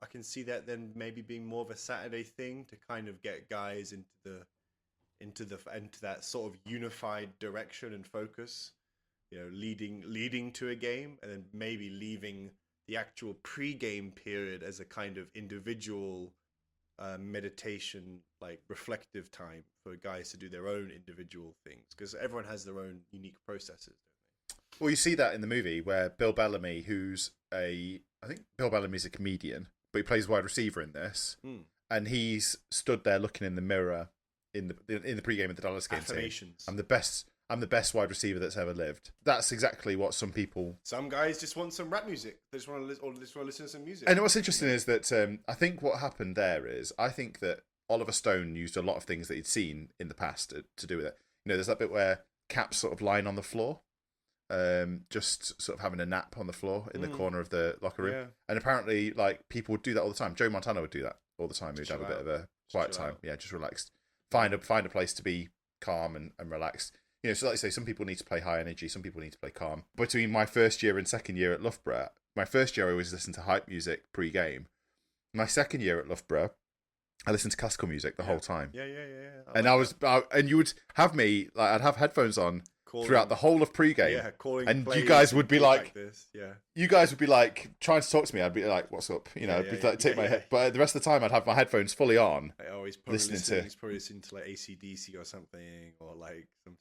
I can see that then maybe being more of a Saturday thing to kind of get guys into that sort of unified direction and focus, leading to a game, and then maybe leaving the actual pre-game period as a kind of individual meditation, like reflective time for guys to do their own individual things, because everyone has their own unique processes, don't they? Well, you see that in the movie where Bill Bellamy, I think Bill Bellamy's a comedian, but he plays wide receiver in this, and he's stood there looking in the mirror in the pre-game of the Dallas game, saying, I'm the best wide receiver that's ever lived. That's exactly what some guys just want some rap music. They just want to listen to some music. And what's interesting is that I think what happened there is, I think that Oliver Stone used a lot of things that he'd seen in the past to do with it. There's that bit where Cap's sort of lying on the floor, just sort of having a nap on the floor in the corner of the locker room. Yeah. And apparently, people would do that all the time. Joe Montana would do that all the time. He'd have a bit of a quiet time. Yeah, just relaxed. Find a place to be calm and relaxed. So like I say, some people need to play high energy, some people need to play calm. Between my first year and second year at Loughborough, my first year I always listened to hype music pre-game. My second year at Loughborough, I listened to classical music the whole time. Yeah. And you would have me, I'd have headphones on throughout the whole of pre-game. Yeah, and you guys would be like this. Yeah. You guys would be trying to talk to me. I'd be like, "What's up?" I'd be take my head. But the rest of the time, I'd have my headphones fully on. I always probably listening to like AC/DC or something, or like some.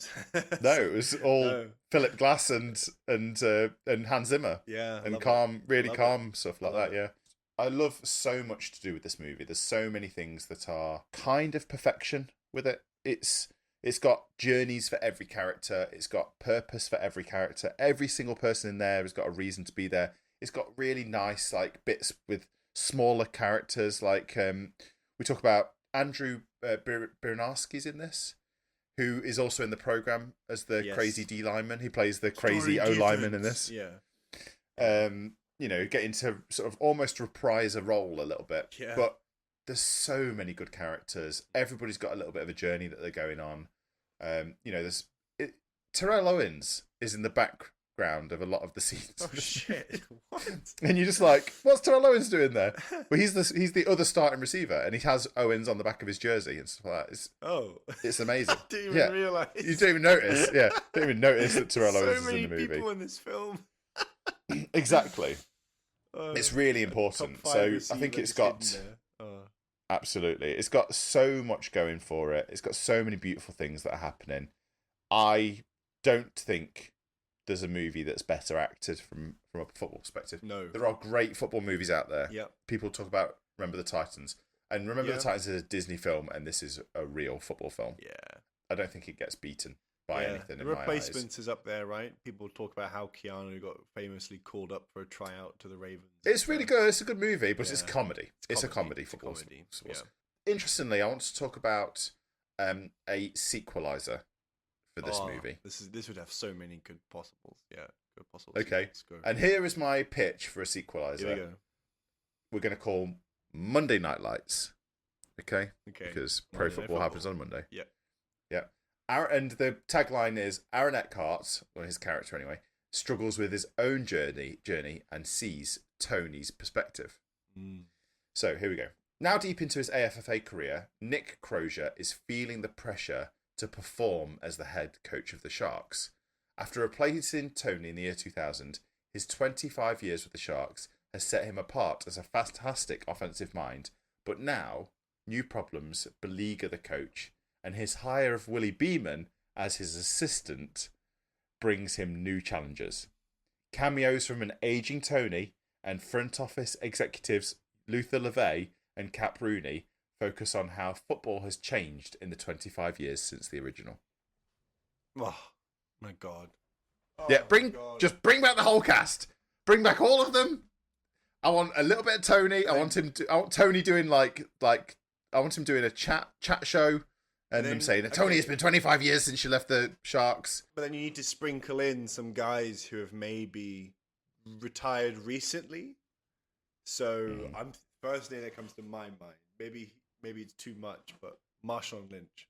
No, it was all Philip Glass and Hans Zimmer. Yeah, and calm, calm stuff like that. Yeah. I love so much to do with this movie. There's so many things that are kind of perfection with it. It's got journeys for every character. It's got purpose for every character. Every single person in there has got a reason to be there. It's got really nice bits with smaller characters. We talk about Andrew Biernarski's in this, who is also in the program as the crazy D lineman. He plays the crazy O lineman in this. Yeah. Getting to sort of almost reprise a role a little bit. Yeah. But there's so many good characters. Everybody's got a little bit of a journey that they're going on. There's Terrell Owens is in the background of a lot of the scenes. Oh shit! What? And you're just like, what's Terrell Owens doing there? Well, he's the other starting receiver, and he has Owens on the back of his jersey and stuff like that. It's amazing. I didn't even realize. You don't even notice. Yeah, don't even notice that Terrell Owens is in the movie. So many people in this film. Exactly. It's really important. So I think it's got absolutely. It's got so much going for it. It's got so many beautiful things that are happening. I don't think there's a movie that's better acted from a football perspective. No, there are great football movies out there. Yeah, people talk about Remember the Titans, and Remember the Titans is a Disney film, and this is a real football film. Yeah, I don't think it gets beaten by anything. The in my eyes. Replacements is up there, right? People talk about how Keanu got famously called up for a tryout to the Ravens. It's really good. It's a good movie, but it's comedy. It's a comedy football. Yeah. Interestingly, I want to talk about a sequelizer for this movie. This would have so many good possibles. Yeah, good possibles. Okay, and here is my pitch for a sequelizer. Here we go. We're going to call Monday Night Lights. Okay. Because pro football happens on Monday. Yeah. Yeah. And the tagline is Aaron Eckhart, or his character anyway, struggles with his own journey and sees Tony's perspective. So here we go. Now deep into his AFFA career, Nick Crozier is feeling the pressure to perform as the head coach of the Sharks. After replacing Tony in the year 2000, his 25 years with the Sharks has set him apart as a fantastic offensive mind, but now new problems beleaguer the coach, and his hire of Willie Beeman as his assistant brings him new challenges. Cameos from an aging Tony and front office executives Luther LeVay and Cap Rooney focus on how football has changed in the 25 years since the original. Oh my god! Just bring back the whole cast. Bring back all of them. I want a little bit of Tony. I want Tony doing like I want him doing a chat show, and them saying, Tony, it's been 25 years since you left the Sharks. But then you need to sprinkle in some guys who have maybe retired recently. So first thing that comes to my mind, maybe it's too much, but Marshawn Lynch.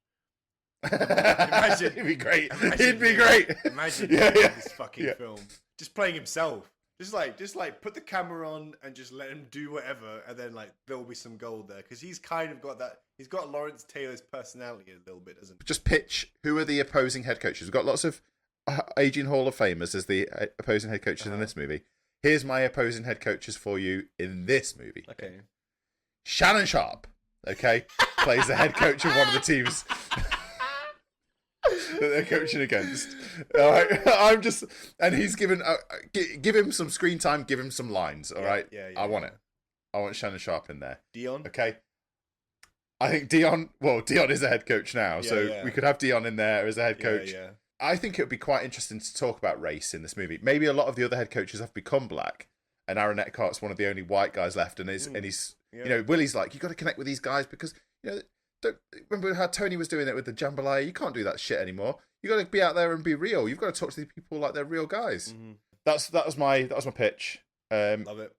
Imagine, he'd be great. He'd be great. Imagine this fucking film, just playing himself. Just like put the camera on and just let him do whatever, and then like there'll be some gold there because he's kind of got that. He's got Lawrence Taylor's personality a little bit, doesn't he? Just pitch who are the opposing head coaches. We've got lots of aging Hall of Famers as the opposing head coaches in this movie. Here's my opposing head coaches for you in this movie. Okay. Shannon Sharp, plays the head coach of one of the teams that they're coaching against. All right, and he's given give him some screen time, give him some lines. All right, I want it. I want Shannon Sharp in there. Dion. Okay. I think Dion. Well, Dion is a head coach now, we could have Dion in there as a head coach. Yeah. I think it would be quite interesting to talk about race in this movie. Maybe a lot of the other head coaches have become black, and Aaron Eckhart's one of the only white guys left, and he's Willie's like, you got to connect with these guys because don't remember how Tony was doing it with the jambalaya. You can't do that shit anymore. You got to be out there and be real. You've got to talk to these people like they're real guys. That was my pitch. Love it.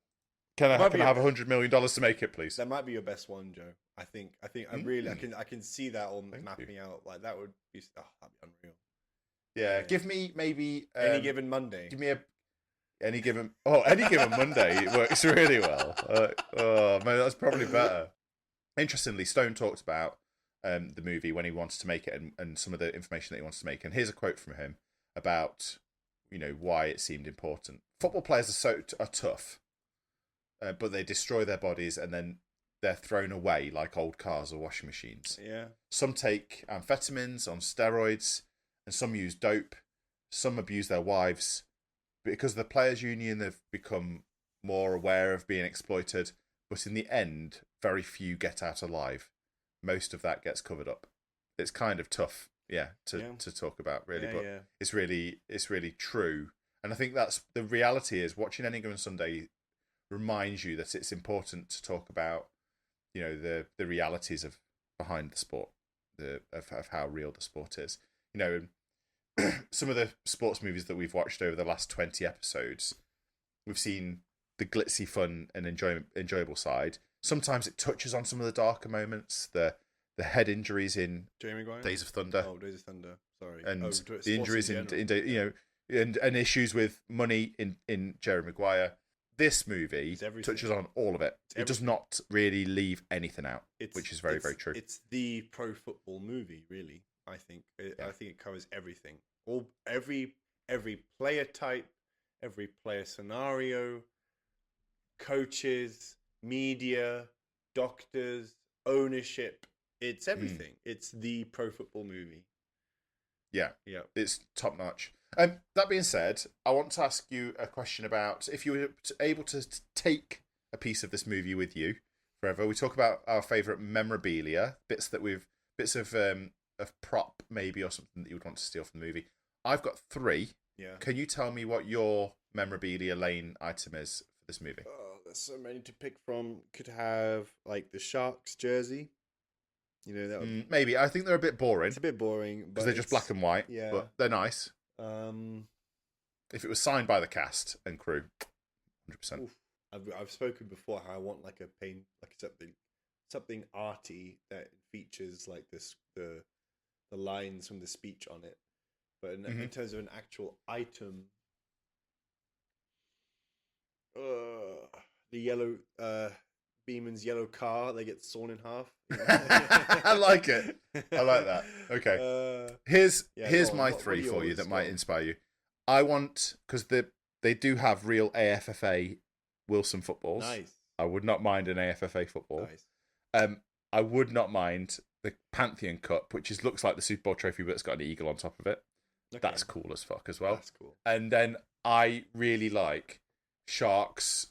Can I have $100 million to make it, please? That might be your best one, Joe. I think I can see that all mapping out. Like that would be that'd be unreal. Yeah, give me maybe any given Monday. Give me any given Monday. It works really well. Oh man, that's probably better. Interestingly, Stone talked about the movie when he wanted to make it and some of the information that he wants to make. And here's a quote from him about why it seemed important. Football players are tough, but they destroy their bodies and then they're thrown away like old cars or washing machines. Yeah. Some take amphetamines on steroids, and some use dope. Some abuse their wives. Because the players' union have become more aware of being exploited, but in the end, very few get out alive. Most of that gets covered up. It's kind of tough, to talk about, really, but it's really true. And I think that's the reality is watching Any Given Sunday reminds you that it's important to talk about, the realities of behind the sport, of how real the sport is. Some of the sports movies that we've watched over the last 20 episodes, we've seen the glitzy, fun, and enjoyable side. Sometimes it touches on some of the darker moments, the head injuries in Jeremy Maguire? Days of Thunder, Oh, Days of Thunder. Sorry. and sports the injuries general. and issues with money in Jerry Maguire. This movie It's everything. touches on all of it. It does not really leave anything out, which is very, very true. It's the pro football movie, really. I think. I think it covers everything. Every player type, every player scenario, coaches, media, doctors, ownership. It's everything. It's the pro football movie. Yeah, Yeah. it's top notch. That being said, I want to ask you a question about if you were able to take a piece of this movie with you forever. We talk about our favourite memorabilia, bits of prop maybe, or something that you would want to steal from the movie. I've got 3. Yeah. Can you tell me what your memorabilia lane item is for this movie? Oh, there's so many to pick from. Could have like the Sharks jersey. You know that would Maybe. I think they're a bit boring It's a bit boring because they're just black and white. Yeah. But they're nice. Um, If it was signed by the cast and crew, 100%. I've spoken before how I want like something arty that features like the lines from the speech on it. But in terms of an actual item, the yellow Beeman's yellow car that gets sawn in half. I like it. I like that. Okay. Here's my 3 for you that might inspire you. I want, because they do have real AFFA Wilson footballs. Nice. I would not mind an AFFA football. Nice. I would not mind the Pantheon Cup, which looks like the Super Bowl trophy, but it's got an eagle on top of it. Okay. That's cool as fuck as well. That's cool. And then I really like Shark's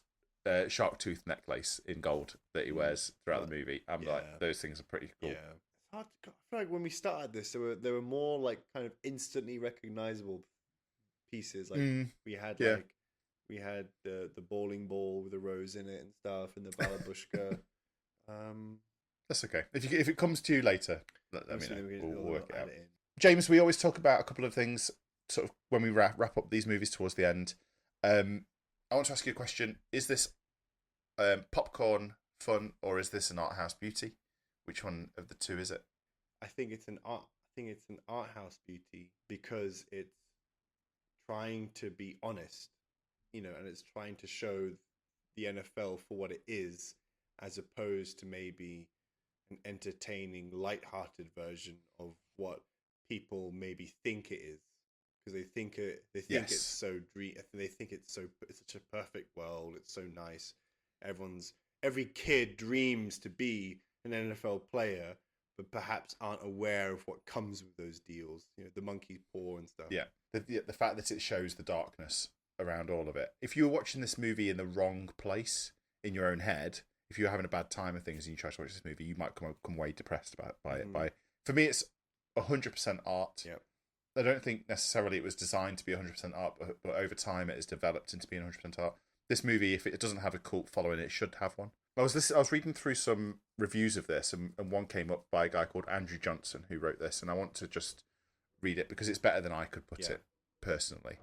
shark tooth necklace in gold that he wears throughout the movie. I'm like, those things are pretty cool. Yeah. It's hard I feel like when we started this, there were more like kind of instantly recognizable pieces. Like we had the bowling ball with a rose in it and stuff, and the balabushka. That's okay. If it comes to you later, let me know. We'll work it out. In. James, we always talk about a couple of things sort of when we wrap up these movies towards the end. I want to ask you a question. Is this popcorn fun, or is this an art house beauty? Which one of the two is it? I think it's an art house beauty because it's trying to be honest, and it's trying to show the NFL for what it is, as opposed to maybe an entertaining, light-hearted version of what people maybe think it is. Because they think it's so dream. They think it's such a perfect world. It's so nice. Every kid dreams to be an NFL player, but perhaps aren't aware of what comes with those deals. The monkey paw and stuff. Yeah, the fact that it shows the darkness around all of it. If you were watching this movie in the wrong place in your own head, if you were having a bad time of things and you try to watch this movie, you might come away depressed by it. For me, it's 100% art. Yeah. I don't think necessarily it was designed to be 100% art, but over time it has developed into being 100% art. This movie, if it doesn't have a cult following, it should have one. I was reading through some reviews of this, and one came up by a guy called Andrew Johnson who wrote this, and I want to just read it because it's better than I could put it personally.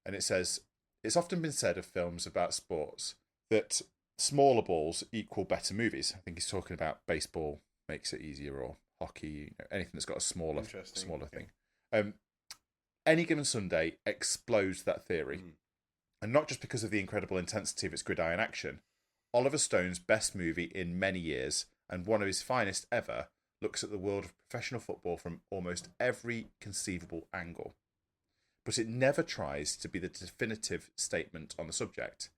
And it says, it's often been said of films about sports that smaller balls equal better movies. I think he's talking about baseball makes it easier, or hockey, anything that's got a smaller thing. Any Given Sunday explodes that theory. And not just because of the incredible intensity of its gridiron action. Oliver Stone's best movie in many years, and one of his finest ever, looks at the world of professional football from almost every conceivable angle. But it never tries to be the definitive statement on the subject.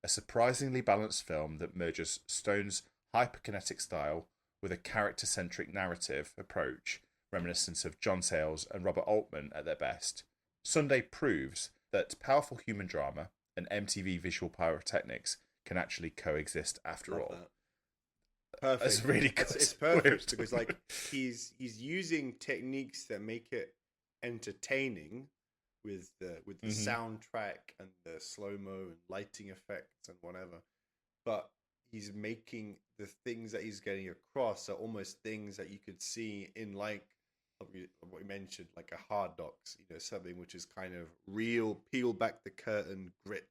A surprisingly balanced film that merges Stone's hyperkinetic style with a character-centric narrative approach reminiscent of John Sayles and Robert Altman at their best. Sunday proves that powerful human drama and MTV visual pyrotechnics can actually coexist after all. Perfect. That's really good. It's perfect because he's using techniques that make it entertaining with the soundtrack and the slow-mo and lighting effects and whatever. But he's making the things that he's getting across are almost things that you could see in what we mentioned, like a Hard Knocks, something which is kind of real, peel back the curtain, grit,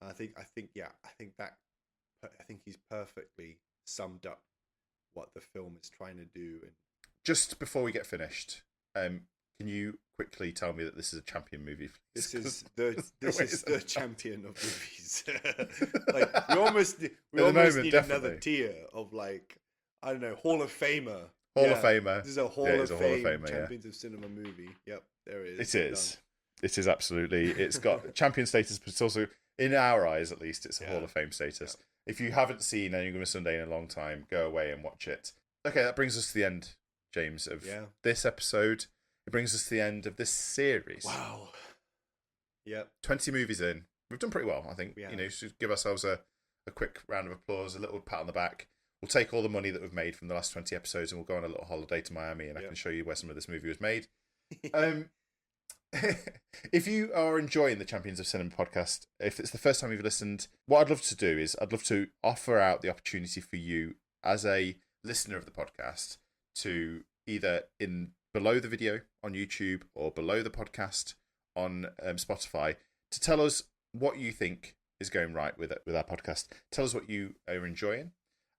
I think that I think he's perfectly summed up what the film is trying to do. And just before we get finished, can you quickly tell me that this is a champion movie? This is the champion of movies. Like we almost need another tier of like, I don't know, Hall of Famer. Hall of Famer. This is a Hall of Fame Champions of Cinema movie. Yep, there it is. It is. Done. It is absolutely. It's got champion status, but it's also, in our eyes at least, it's a Hall of Fame status. Yeah. If you haven't seen Any Given Sunday in a long time, go away and watch it. Okay, that brings us to the end, James, of this episode. It brings us to the end of this series. Wow. Yep. 20 movies in. We've done pretty well, I think. You know, should give ourselves a quick round of applause, a little pat on the back. We'll take all the money that we've made from the last 20 episodes and we'll go on a little holiday to Miami and I can show you where some of this movie was made. If you are enjoying the Champions of Cinema podcast, if it's the first time you've listened, what I'd love to do is I'd love to offer out the opportunity for you as a listener of the podcast to either below the video on YouTube or below the podcast on Spotify to tell us what you think is going right with our podcast. Tell us what you are enjoying,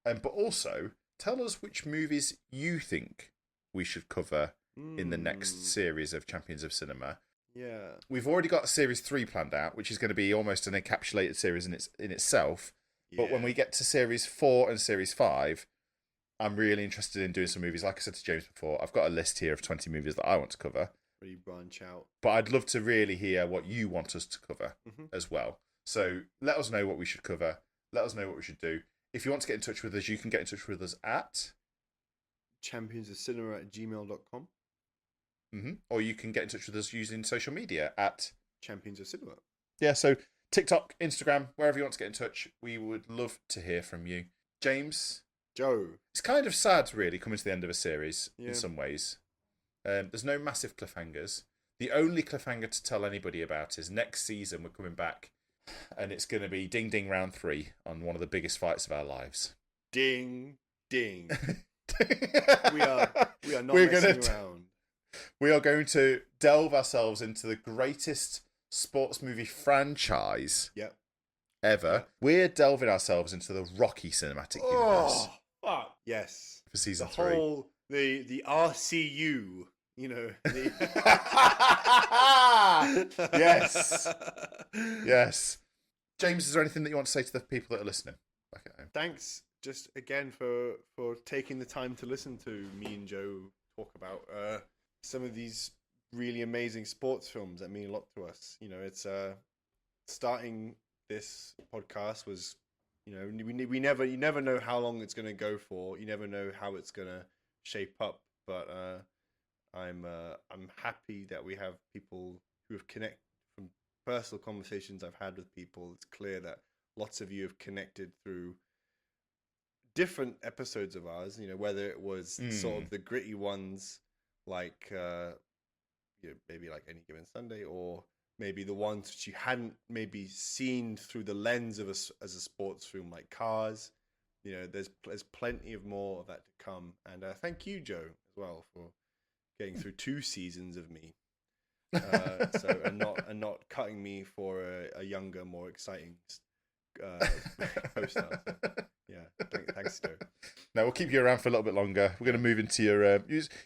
but also tell us which movies you think we should cover in the next series of Champions of Cinema. Yeah, we've already got Series 3 planned out, which is going to be almost an encapsulated series in itself. But when we get to Series 4 and Series 5, I'm really interested in doing some movies. Like I said to James before, I've got a list here of 20 movies that I want to cover. Really branch out. But I'd love to really hear what you want us to cover as well. So let us know what we should cover. Let us know what we should do. If you want to get in touch with us, you can get in touch with us at championsofcinema@gmail.com. Or you can get in touch with us using social media at Champions of Cinema. Yeah, so TikTok, Instagram, wherever you want to get in touch, we would love to hear from you. James? Joe? It's kind of sad, really, coming to the end of a series in some ways. There's no massive cliffhangers. The only cliffhanger to tell anybody about is next season we're coming back and it's going to be Ding Ding Round 3 on one of the biggest fights of our lives. Ding, ding. we are not messing around. We are going to delve ourselves into the greatest sports movie franchise ever. We're delving ourselves into the Rocky cinematic universe. Yes. For season 3. The RCU, you know. Yes. Yes. James, is there anything that you want to say to the people that are listening back at home? Thanks just again for taking the time to listen to me and Joe talk about some of these really amazing sports films that mean a lot to us. You know, it's starting this podcast was, you know, you never know how long it's going to go for. You never know how it's going to shape up. But I'm happy that we have people who have connected from personal conversations I've had with people. It's clear that lots of you have connected through different episodes of ours. You know, whether it was sort of the gritty ones, like you know, maybe like Any Given Sunday, or maybe the ones which you hadn't maybe seen through the lens of as a sports film, like Cars. You know, there's plenty of more of that to come. And thank you, Joe, as well, for getting through 2 seasons of me. And not cutting me for a younger, more exciting co-star. So, yeah, thanks, Joe. No, we'll keep you around for a little bit longer. We're going to move into your.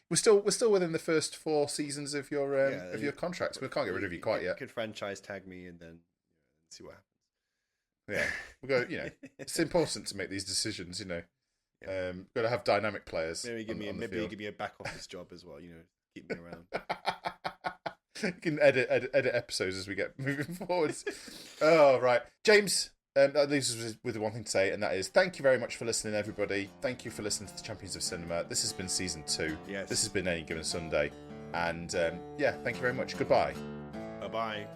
We're still within the first 4 seasons of your contract. We can't get rid of you quite yet. You could franchise tag me and then see what happens. Yeah, we go. You know, it's important to make these decisions. You know, got to have dynamic players. Maybe give me a back office job as well. You know, keep me around. You can edit episodes as we get moving forwards. Oh, right, James. That leaves us with one thing to say, and that is thank you very much for listening, everybody. Thank you for listening to the Champions of Cinema. This has been season 2. Yes. This has been Any Given Sunday, and thank you very much. Goodbye. Bye bye.